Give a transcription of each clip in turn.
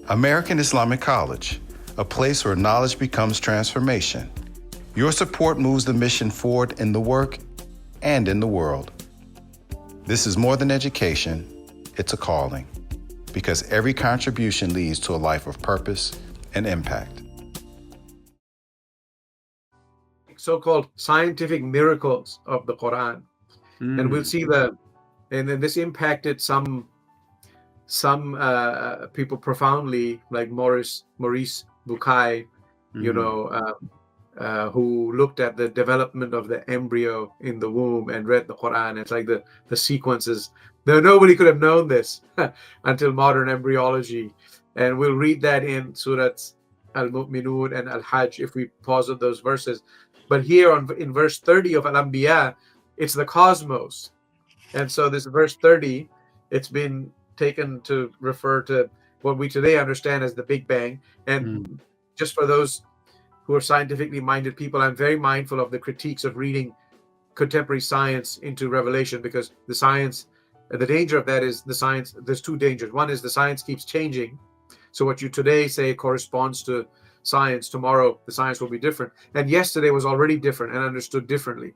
American Islamic College, a place where knowledge becomes transformation. Your support moves the mission forward in the work and in the world. This is more than education, it's a calling, because every contribution leads to a life of purpose and impact. So-called scientific miracles of the Quran. And we'll see and then this impacted some people profoundly, like Maurice Bucaille, who looked at the development of the embryo in the womb and read the Quran. It's like the sequences. Nobody could have known this until modern embryology. And we'll read that in Surahs Al-Mu'minun and Al-Hajj if we pause at those verses. But here in verse 30 of Al-Anbiya, it's the cosmos. And so this verse 30, it's been taken to refer to what we today understand as the Big Bang. And just for those who are scientifically minded people, I'm very mindful of the critiques of reading contemporary science into Revelation, because the danger of that is the science. There's two dangers. One is the science keeps changing. So what you today say corresponds to science. Tomorrow, the science will be different. And yesterday was already different and understood differently.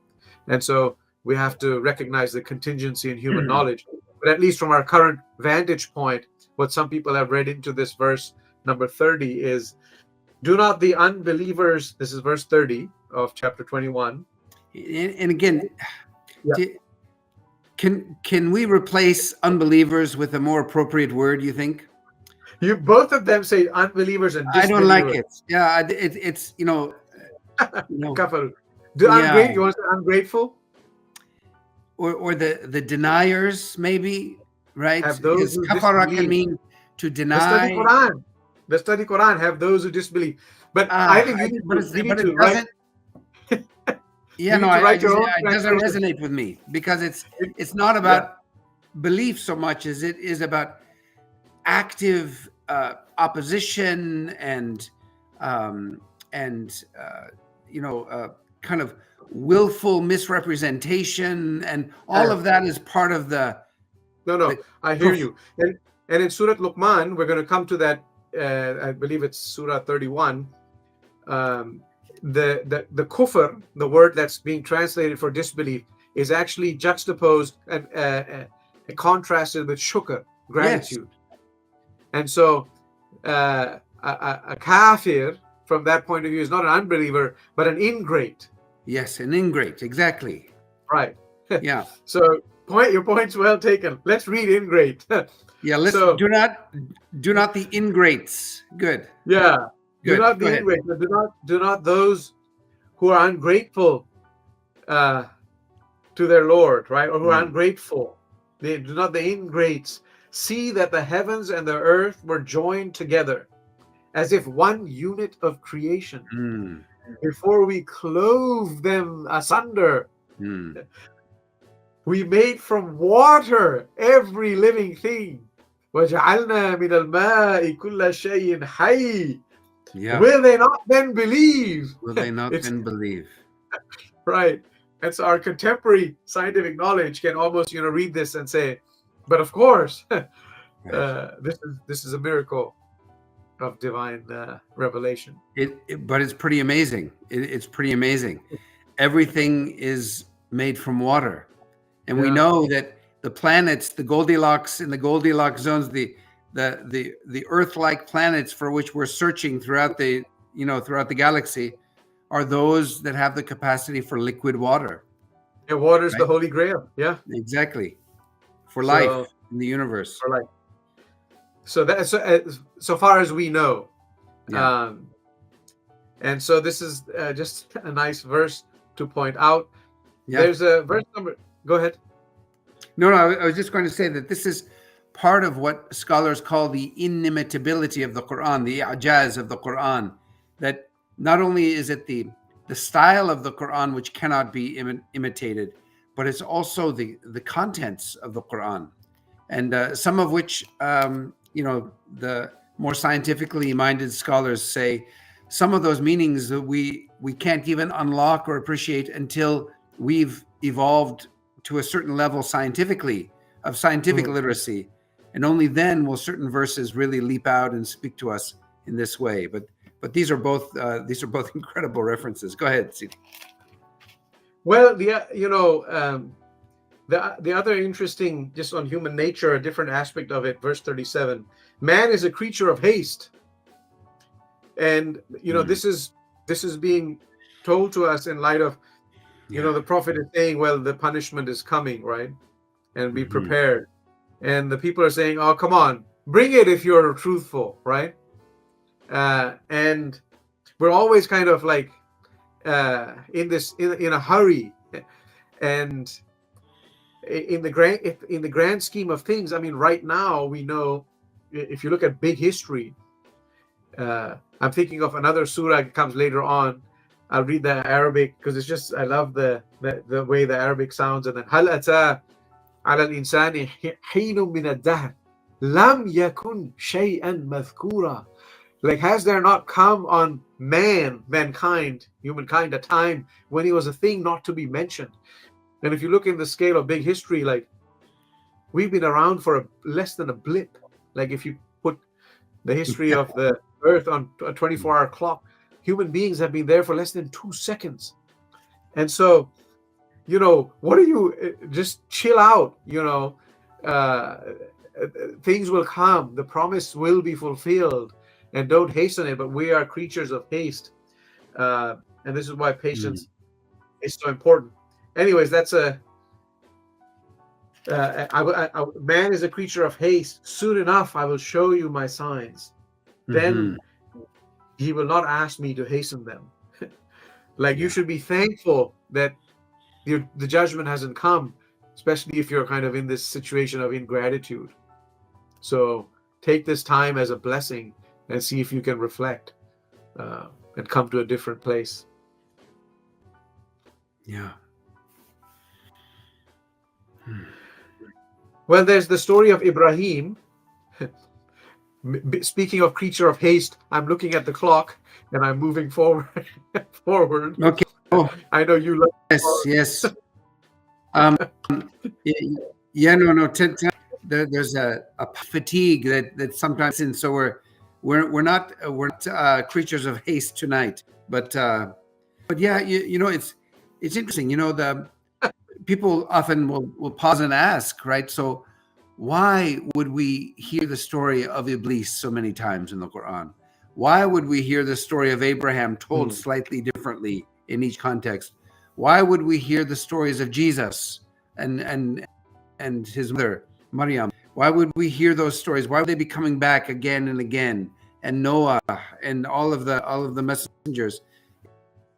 And so we have to recognize the contingency in human knowledge. But at least from our current vantage point, what some people have read into this verse number 30 is, do not the unbelievers, this is verse 30 of chapter 21. And again, can we replace unbelievers with a more appropriate word, you think? You both of them say unbelievers and disbelievers. I don't like it. Yeah, it's Kafaru. You want to say ungrateful? Or the deniers, maybe, right? Have those because kafara can mean to deny. The study Quran have those who disbelieve. But I think you need to write. Yeah, no, it doesn't resonate with me, because it's not about belief so much as it is about active opposition and kind of willful misrepresentation, and all of that is part of the. I hear you. And in Surah Luqman, we're going to come to that. I believe it's Surah 31. The kufr, the word that's being translated for disbelief, is actually juxtaposed and contrasted with shukr, gratitude. Yes. And so a kafir, from that point of view, is not an unbeliever, but an ingrate. Yes, an ingrate, exactly. Right. Yeah. So your point's well taken. Let's read ingrate. Yeah, do not the ingrates. Good. Yeah. Good. Do not the ingrates. Do not those who are ungrateful to their Lord, right? Or who are ungrateful. Do not the ingrates see that the heavens and the earth were joined together as if one unit of creation before we clove them asunder. We made from water every living thing. وَجَعَلْنَا مِنَ الْمَاءِ كُلَّ شَيْءٍ حَيٍّ. Will they not then believe? Will they not then believe? Right. And so our contemporary scientific knowledge can almost, read this and say, but of course, this is a miracle of divine revelation. But it's pretty amazing. It's pretty amazing. Everything is made from water. And we know that the planets, the Goldilocks zones, the Earth-like planets for which we're searching throughout the galaxy, are those that have the capacity for liquid water. Yeah, water is the Holy Grail. Yeah, exactly. For life in the universe. For life. So that so far as we know, and so this is just a nice verse to point out. Yeah. There's a verse number. Go ahead. No, I was just going to say that this is part of what scholars call the inimitability of the Quran, the i'jaz of the Quran. That not only is it the style of the Quran which cannot be imitated, but it's also the contents of the Quran, and some of which the more scientifically minded scholars say some of those meanings that we can't even unlock or appreciate until we've evolved to a certain level scientific literacy and only then will certain verses really leap out and speak to us in this way. But these are both incredible references. Go ahead, Sidi. Well, the other interesting, just on human nature, a different aspect of it, verse 37, man is a creature of haste. And this is being told to us in light of the prophet is saying, well, the punishment is coming, right? And be prepared. And the people are saying, oh, come on, bring it if you're truthful, right? And we're always kind of like in a hurry. And in the grand scheme of things, I mean, right now we know, if you look at big history, I'm thinking of another surah that comes later on. I'll read the Arabic because it's just, I love the way the Arabic sounds. And then هل أتى على الإنسان حين من الدهر لم يكن شيئا مذكورا. Like, has there not come on mankind, humankind, a time when he was a thing not to be mentioned? And if you look in the scale of big history, like, we've been around for less than a blip. Like, if you put the history of the Earth on a 24-hour clock, human beings have been there for less than 2 seconds. And so, what are you, just chill out, things will come, the promise will be fulfilled, and don't hasten it. But we are creatures of haste. And this is why patience is so important. Anyways, that's man is a creature of haste. Soon enough, I will show you my signs. Then he will not ask me to hasten them. Like, you should be thankful that the judgment hasn't come, especially if you're kind of in this situation of ingratitude. So take this time as a blessing and see if you can reflect and come to a different place. Yeah. Well, there's the story of Ibrahim. Speaking of creature of haste, I'm looking at the clock and I'm moving forward. Okay. Oh, I know you love. yes. There's a fatigue that sometimes, and so we're not creatures of haste tonight. But yeah, it's interesting. The people often will pause and ask, right? So why would we hear the story of Iblis so many times in the Quran? Why would we hear the story of Abraham told slightly differently in each context? Why would we hear the stories of Jesus and his mother Maryam? Why would we hear those stories? Why would they be coming back again and again? And Noah and all of the messengers.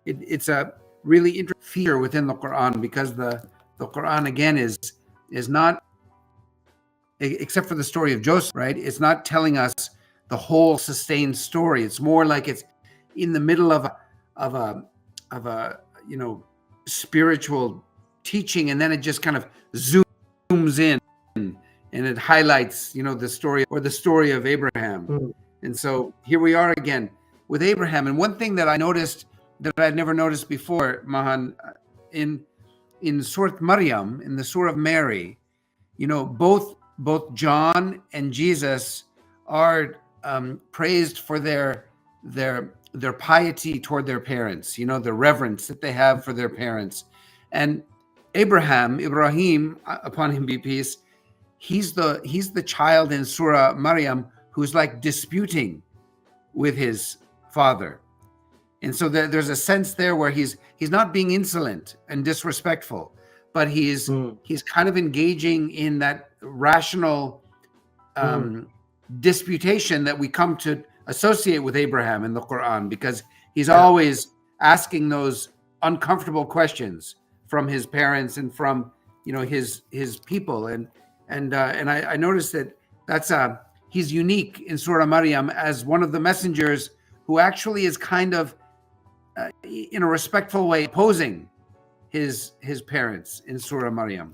It's a really interesting feature within the Quran, because the Quran again is not, except for the story of Joseph, right? It's not telling us the whole sustained story. It's more like it's in the middle of a spiritual teaching, and then it just kind of zooms in and it highlights the story, or the story of Abraham. And so here we are again with Abraham. And one thing that I noticed that I'd never noticed before, Mahan, in Surah Maryam, in the Surah of Mary, both John and Jesus are praised for their piety toward their parents, the reverence that they have for their parents. And Ibrahim, upon him be peace, he's the child in Surah Maryam who's like disputing with his father. And so there's a sense there where he's not being insolent and disrespectful, but he's kind of engaging in that rational disputation that we come to associate with Abraham in the Quran, because he's always asking those uncomfortable questions from his parents and from his people. And I noticed that's he's unique in Surah Maryam as one of the messengers who actually is kind of in a respectful way opposing his parents in Surah Maryam.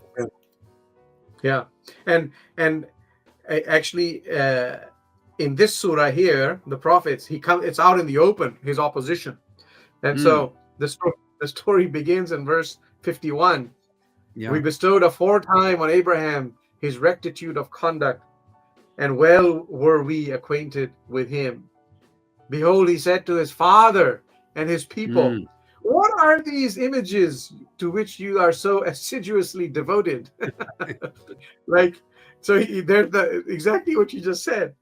Yeah, and actually in this surah here, the prophets, it's out in the open, his opposition. And so the story begins in verse 51. We bestowed aforetime on Abraham his rectitude of conduct and well were we acquainted with him. Behold, he said to his father and his people, Mm. what are these images to which you are so assiduously devoted? Like, so there's exactly what you just said.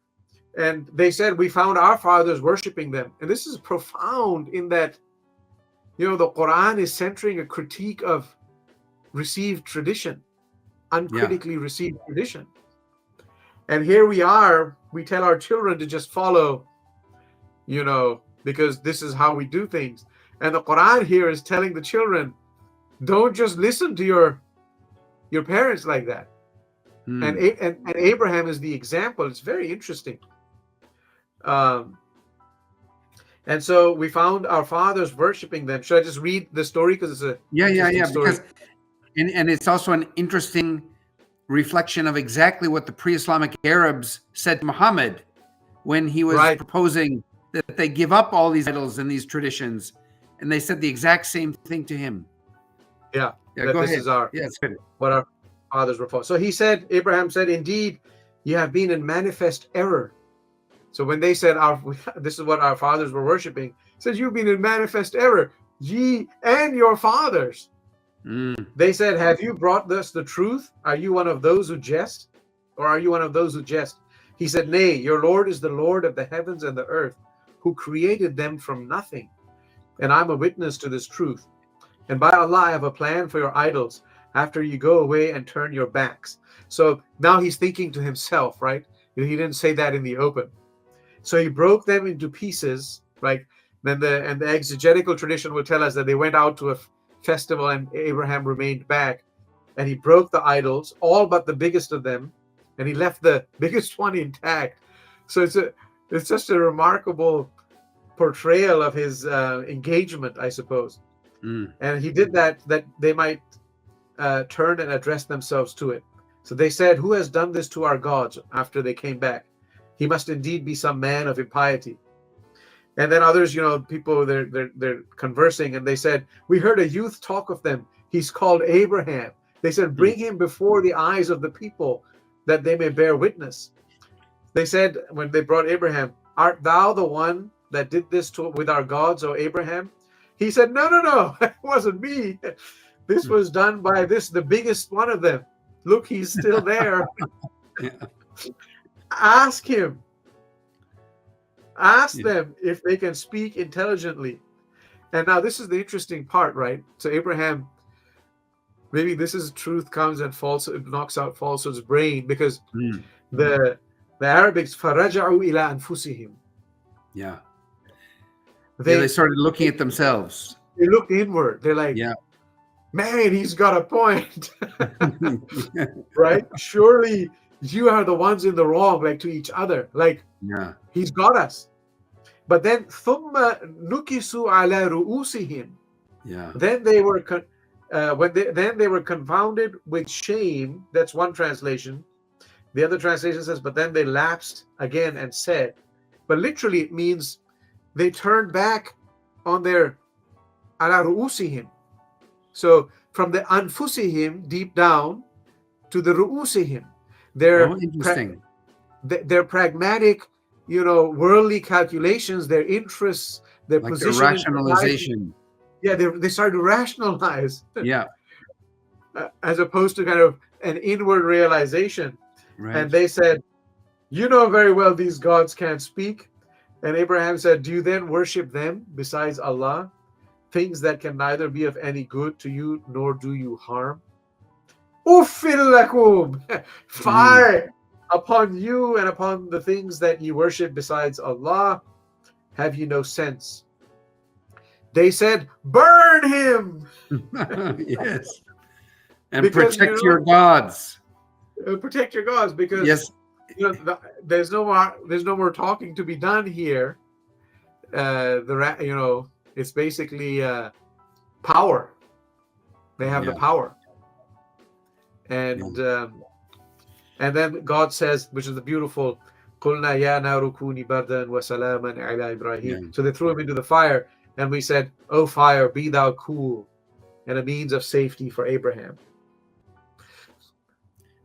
And they said, we found our fathers worshiping them. And this is profound in that, the Quran is centering a critique of received tradition, uncritically received tradition. And here we are, we tell our children to just follow, because this is how we do things. And the Quran here is telling the children, don't just listen to your parents like that. Mm. And Abraham is the example. It's very interesting. And so we found our fathers worshiping them. Should I just read the story? Because it's a interesting story. Because and it's also an interesting reflection of exactly what the pre-Islamic Arabs said to Muhammad when he was Right. proposing that they give up all these idols and these traditions, and they said the exact same thing to him. Yeah, that Go this ahead. is our It's good. what our fathers were for. So Abraham said, indeed, you have been in manifest error. So when they said, this is what our fathers were worshiping, he says, you've been in manifest error, ye and your fathers. Mm. They said, have you brought us the truth? Are you one of those who jest? Or are you one of those who jest? He said, nay, your Lord is the Lord of the heavens and the earth, who created them from nothing. And I'm a witness to this truth. And by Allah, I have a plan for your idols after you go away and turn your backs. So now he's thinking to himself, right? He didn't say that in the open. So he broke them into pieces, right? Then the exegetical tradition will tell us that they went out to a festival and Abraham remained back, and he broke the idols, all but the biggest of them, and he left the biggest one intact. So it's just a remarkable portrayal of his engagement, I suppose. Mm. And he did that they might turn and address themselves to it. So they said, who has done this to our gods after they came back? He must indeed be some man of impiety. And then others, people, they're conversing, and they said, we heard a youth talk of them. He's called Abraham. They said, bring him before the eyes of the people, that they may bear witness. They said, when they brought Abraham, art thou the one that did this with our gods, O Abraham? He said, no, it wasn't me. This was done by the biggest one of them. Look, he's still there. Yeah. Ask him. Ask them if they can speak intelligently. And now this is the interesting part, right? So Abraham, maybe this is truth comes and falsehood knocks out falsehood's brain, because the Arabics, فَرَجَعُوا إِلَىٰ أَنفُسِهِم. Yeah. They started looking at themselves. They looked inward. They're like, Yeah. man, he's got a point. Right? Surely you are the ones in the wrong, like to each other. Like, Yeah. he's got us. But then ثُمَّ نُكِسُوا عَلَى رُؤُوسِهِمْ. Yeah. Then they were they were confounded with shame. That's one translation. The other translation says, but then they lapsed again and said. But literally it means they turned back on their ala ru'usihim. So from the anfusihim, deep down, to the ru'usihim. Interesting. Their pragmatic, worldly calculations, their interests, their Like position, the rationalization. They started to rationalize. Yeah. As opposed to kind of an inward realization. Right. And they said, you know very well these gods can't speak. And Abraham said, do you then worship them besides Allah? Things that can neither be of any good to you nor do you harm. Uffil lakum, fire upon you and upon the things that you worship besides Allah. Have you no sense? They said, burn him. Yes. And Because, protect your gods. Protect your gods, because Yes. there's no more talking to be done here. It's basically power. They have the power. And then God says, which is the beautiful, قُلْنَا يَا نَارُ كُونِي بَرْدًا وَسَلَامًا عَلَىٰ إِبْرَاهِيمَ. So they threw him into the fire, and we said, O fire, be thou cool, and a means of safety for Abraham.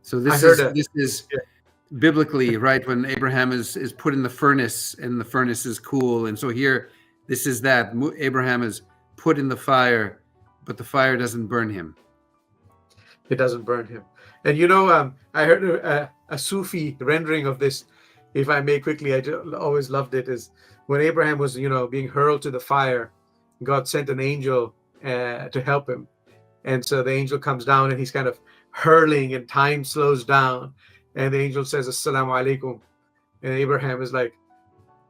So this is biblically, right? When Abraham is put in the furnace and the furnace is cool. And so here, this is that. Abraham is put in the fire, but the fire doesn't burn him. It doesn't burn him. And I heard a Sufi rendering of this, if I may quickly. Always loved it. Is when Abraham was, being hurled to the fire, God sent an angel to help him. And so the angel comes down and he's kind of hurling and time slows down. And the angel says, Assalamu alaikum. And Abraham is like,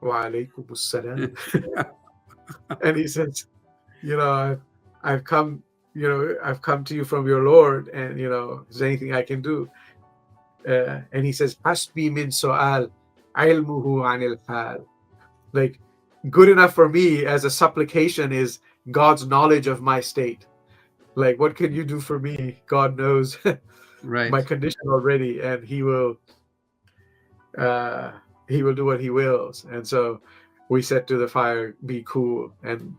Wa alaikum assalam. And he says, I've come to you from your Lord, and is there anything I can do? And he says, Hasbi min su'al ilmuhu anil hal. Like, good enough for me as a supplication is God's knowledge of my state. Like, what can you do for me? God knows Right. my condition already, and he will do what he wills. And so we said to the fire, be cool, and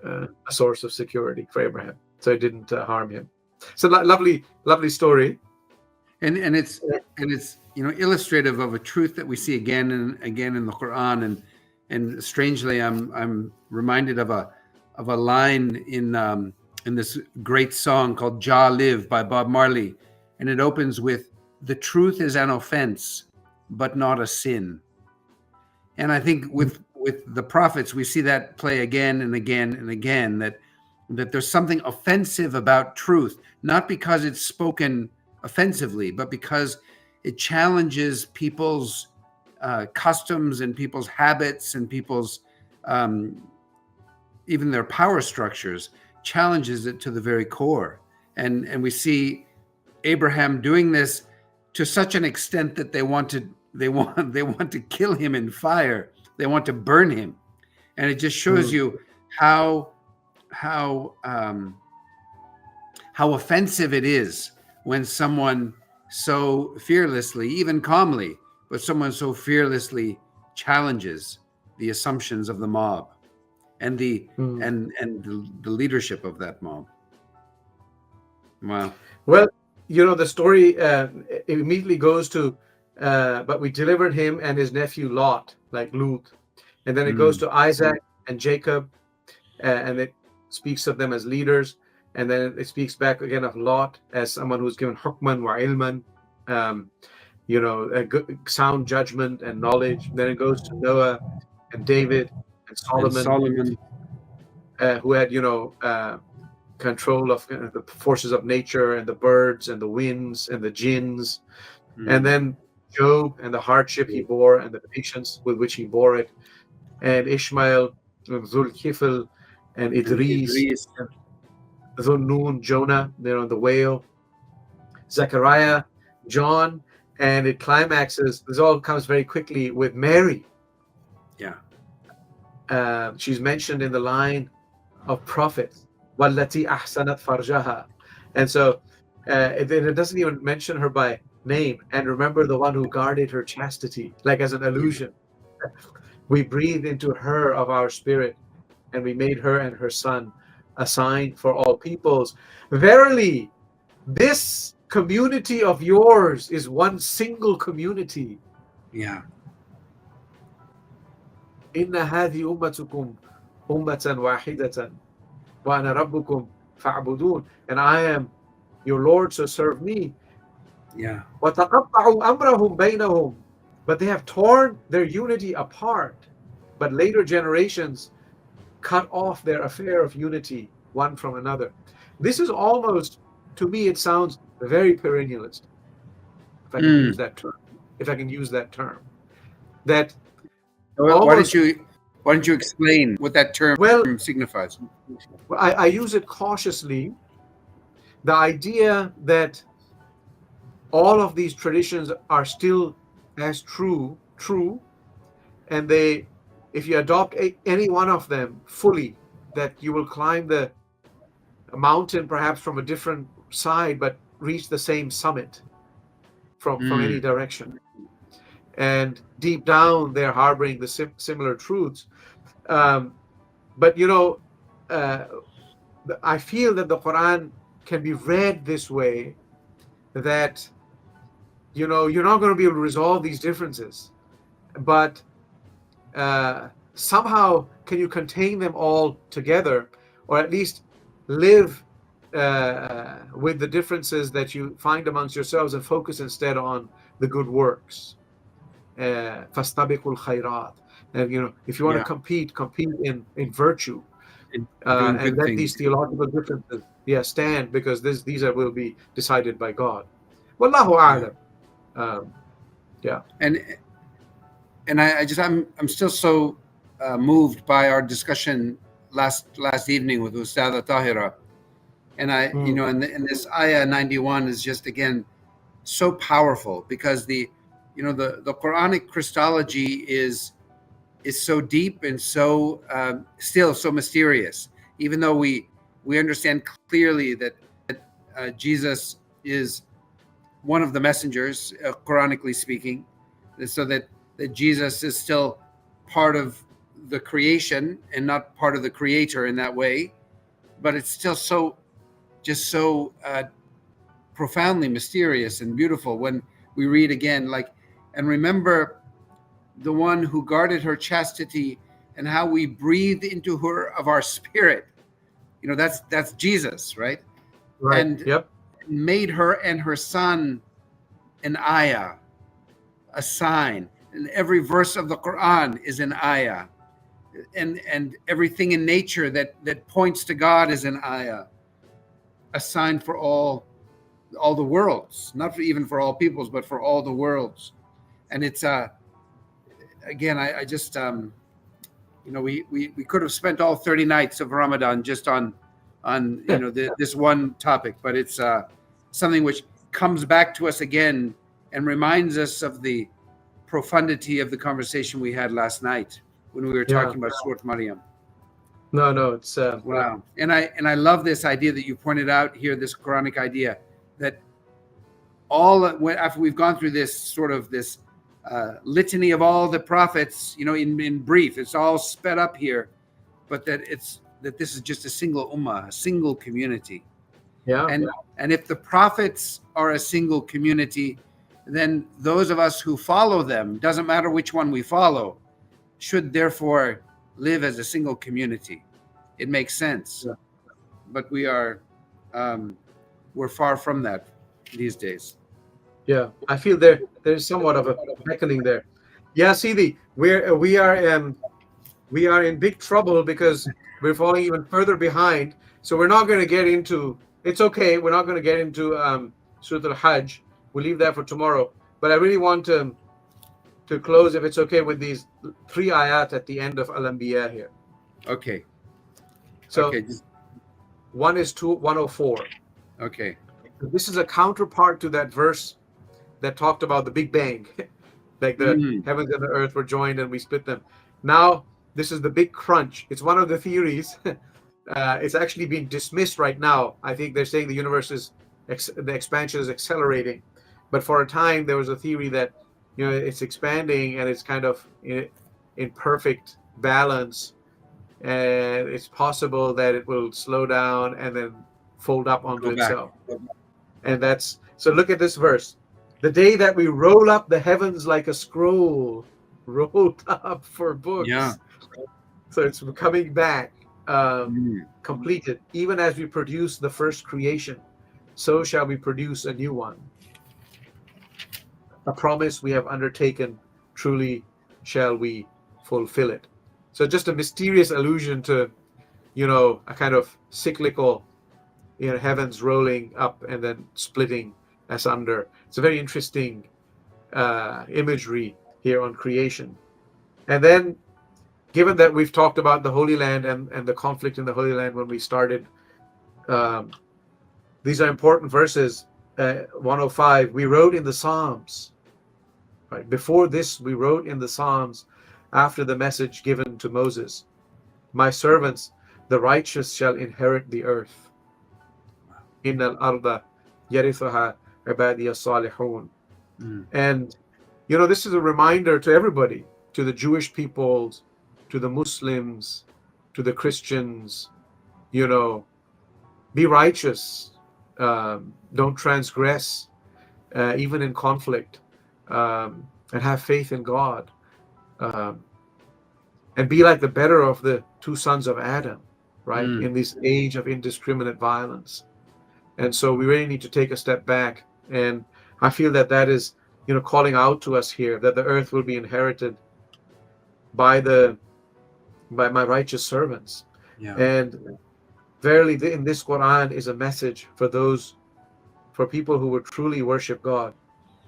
a source of security for Abraham. So it didn't harm him. So lovely story. And it's illustrative of a truth that we see again and again in the Quran. And strangely, I'm reminded of a line in this great song called "Jah Live" by Bob Marley, and it opens with, "The truth is an offense, but not a sin." And I think with the prophets, we see that play again and again and again, that there's something offensive about truth, not because it's spoken offensively, but because it challenges people's customs and people's habits and people's even their power structures, challenges it to the very core. And we see Abraham doing this to such an extent that they want to kill him in fire. They want to burn him. And it just shows you how offensive it is when someone so fearlessly, even calmly, but someone so fearlessly challenges the assumptions of the mob and the leadership of that mob. Wow. Well, the story immediately goes to, but we delivered him and his nephew Lot, like Lut. And then it goes to Isaac and Jacob, and it speaks of them as leaders. And then it speaks back again of Lot as someone who's given hukman wa ilman, a good, sound judgment and knowledge. Then it goes to Noah and David and Solomon. Who had, control of the forces of nature and the birds and the winds and the jinns. And then Job and the hardship he bore and the patience with which he bore it. And Ishmael, Zulkifl, and Idris. Nun, Jonah, the whale, Zechariah, John, and it climaxes. This all comes very quickly with Mary. Yeah. She's mentioned in the line of prophets, Wallati ahsanat farjaha. And so it doesn't even mention her by name. And remember the one who guarded her chastity, like as an allusion. We breathed into her of our spirit, and we made her and her son a sign for all peoples. Verily, this community of yours is one single community. Yeah. Inna hadhi ummatukum ummatan wahidatan wa ana rabbukum fa'budun. And I am your Lord, so serve me. Yeah. Wa taqatta'u amrahum bainahum. But they have torn their unity apart. But later generations cut off their affair of unity one from another. This is almost, to me, it sounds very perennialist, if I can use that term. That why don't you explain what that term signifies? I use it cautiously. The idea that all of these traditions are still as true, and if you adopt any one of them fully, that you will climb the mountain perhaps from a different side, but reach the same summit from any direction. And deep down, they're harboring the similar truths. But I feel that the Quran can be read this way, that you're not going to be able to resolve these differences, but somehow can you contain them all together, or at least live with the differences that you find amongst yourselves and focus instead on the good works. فَاسْتَبِقُوا الْخَيْرَاتِ. And if you want to compete in virtue, And and doing good let things. these theological differences stand, because these will be decided by God. Wallahu a'lam. And I'm still so moved by our discussion last evening with Ustada Tahira, and and this ayah 91 is just again so powerful, because the Quranic Christology is so deep and so still so mysterious, even though we understand clearly that Jesus is one of the messengers, Quranically speaking, so that Jesus is still part of the creation and not part of the creator in that way, but it's still so profoundly mysterious and beautiful when we read again, and remember the one who guarded her chastity and how we breathed into her of our spirit. That's Jesus, right? Right. And Yep. made her and her son an ayah, a sign. And every verse of the Quran is an ayah. And everything in nature that points to God is an ayah, a sign for all the worlds, not even for all peoples, but for all the worlds. And it's again, I just we could have spent all 30 nights of Ramadan just on this one topic, but it's something which comes back to us again and reminds us of the profundity of the conversation we had last night when we were talking about Surah Maryam. No, it's wow. And I love this idea that you pointed out here, this Quranic idea that after we've gone through this sort of this litany of all the prophets, in brief, it's all sped up here, but that this is just a single ummah, a single community. Yeah. And if the prophets are a single community, then those of us who follow them, doesn't matter which one we follow, should therefore live as a single community. It makes sense. Yeah. But we're far from that these days. Yeah, I feel there's somewhat of a beckoning there. Yeah, see, we are in big trouble because we're falling even further behind. So we're not going to get into. It's okay. We're not going to get into Surah Al-Hajj. We'll leave that for tomorrow. But I really want to close, if it's okay, with these 3 ayat at the end of Al-Anbiya here. Okay. So okay. One is 104. Okay. This is a counterpart to that verse that talked about the Big Bang, like the heavens and the earth were joined and we split them. Now this is the Big Crunch. It's one of the theories. It's actually being dismissed right now. I think they're saying the universe the expansion is accelerating, but for a time there was a theory that it's expanding and it's kind of in perfect balance, and it's possible that it will slow down and then fold up onto itself. And that's so. Look at this verse. The day that we roll up the heavens like a scroll, rolled up for books. Yeah. So it's coming back, completed. Even as we produce the first creation, so shall we produce a new one. A promise we have undertaken, truly shall we fulfill it. So just a mysterious allusion to, a kind of cyclical, heavens rolling up and then splitting asunder. It's a very interesting imagery here on creation. And then, given that we've talked about the Holy Land and the conflict in the Holy Land when we started, these are important verses. 105, we wrote in the Psalms. Right? Before this, we wrote in the Psalms after the message given to Moses. My servants, the righteous, shall inherit the earth. Innal arda yarithuha ibadiya salihun. And, this is a reminder to everybody, to the Jewish peoples, to the Muslims, to the Christians, be righteous. Don't transgress. even in conflict, and have faith in God, and be like the better of the two sons of Adam, right? In this age of indiscriminate violence. And so we really need to take a step back. And I feel that that is, calling out to us here, that the earth will be inherited by my righteous servants. Yeah. And verily, in this Quran is a message for people who would truly worship God,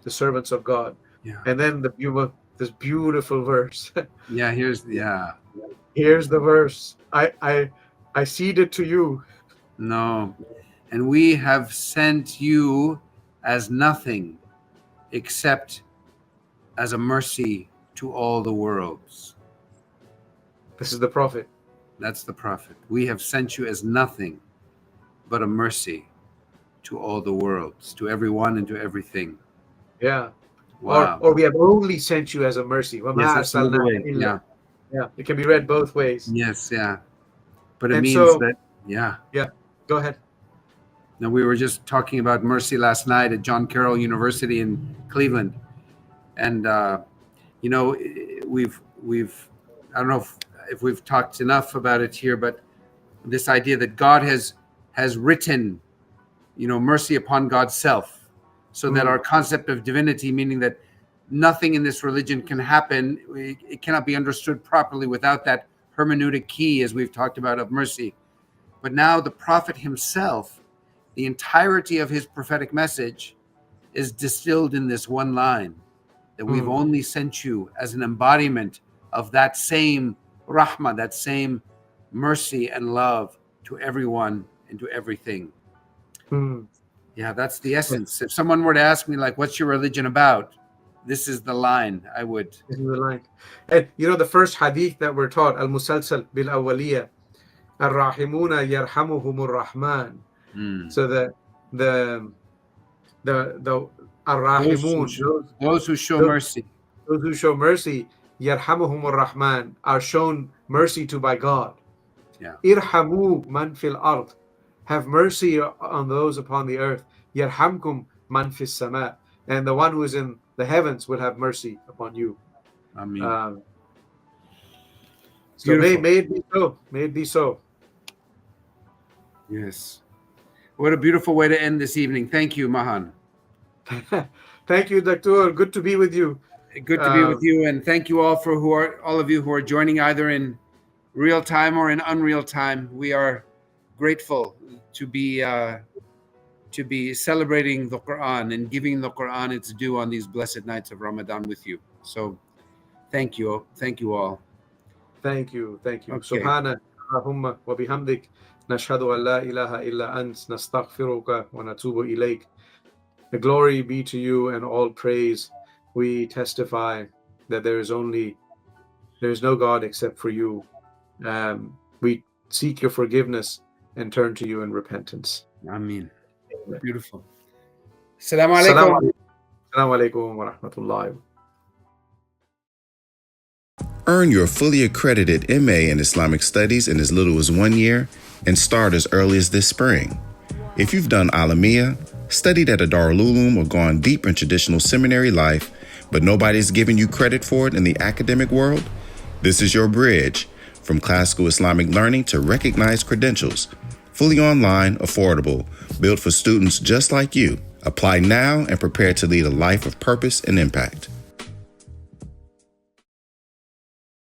the servants of God. Yeah. And then this beautiful verse. Yeah. Here's the verse. I cede it to you. No. And we have sent you as nothing except as a mercy to all the worlds. This is the Prophet. That's the Prophet. We have sent you as nothing but a mercy to all the worlds, to everyone and to everything. Yeah. Wow. Or we have only sent you as a mercy. Yes, that's another way. Yeah. Yeah. It can be read both ways. Yes, yeah. But it And means so- that, yeah. Yeah. Go ahead. Now, we were just talking about mercy last night at John Carroll University in Cleveland. And, we've I don't know if we've talked enough about it here, but this idea that God has written, mercy upon God's self, so that our concept of divinity, meaning that nothing in this religion can happen, it cannot be understood properly without that hermeneutic key, as we've talked about, of mercy. But now the Prophet himself, the entirety of his prophetic message is distilled in this one line, that we've only sent you as an embodiment of that same rahmah, that same mercy and love to everyone and to everything. Yeah, that's the essence. If someone were to ask me, like, what's your religion about? This is the line I would. This is the line. And the first hadith that we're taught, al-musalsal bil-awwaliyah, ar-rahimuna yarhamuhumur rahman. So the ar-rahimun, those who show mercy. Those who show mercy, yarhamuhumur rahman, are shown mercy to by God. Yeah. Irhamu man fil ard, have mercy on those upon the earth. Yarhamkum man fis sama, and the one who is in the heavens will have mercy upon you. Amen. So may it be so. May it be so. Yes. What a beautiful way to end this evening. Thank you, Mahan. Thank you, Dr. Good to be with you. Good to be with you, and thank you all all of you who are joining either in real time or in unreal time. We are grateful to be celebrating the Quran and giving the Quran its due on these blessed nights of Ramadan with you. So, thank you all. Thank you. Okay. Subhanak Allahumma wa bihamdik. Nashhadu an la ilaha illa ant, nastaghfiruka wa natubu ilayk. The glory be to you and all praise. We testify that there is no God except for you. We seek your forgiveness and turn to you in repentance. Amen. Beautiful. Assalamu alaikum. Assalamu alaikum wa rahmatullahi. Earn your fully accredited MA in Islamic Studies in as little as 1 year and start as early as this spring. If you've done Alamiya, studied at a Darul Uloom, or gone deep in traditional seminary life, but nobody's giving you credit for it in the academic world, this is your bridge from classical Islamic learning to recognized credentials. Fully online, affordable, built for students just like you. Apply now and prepare to lead a life of purpose and impact.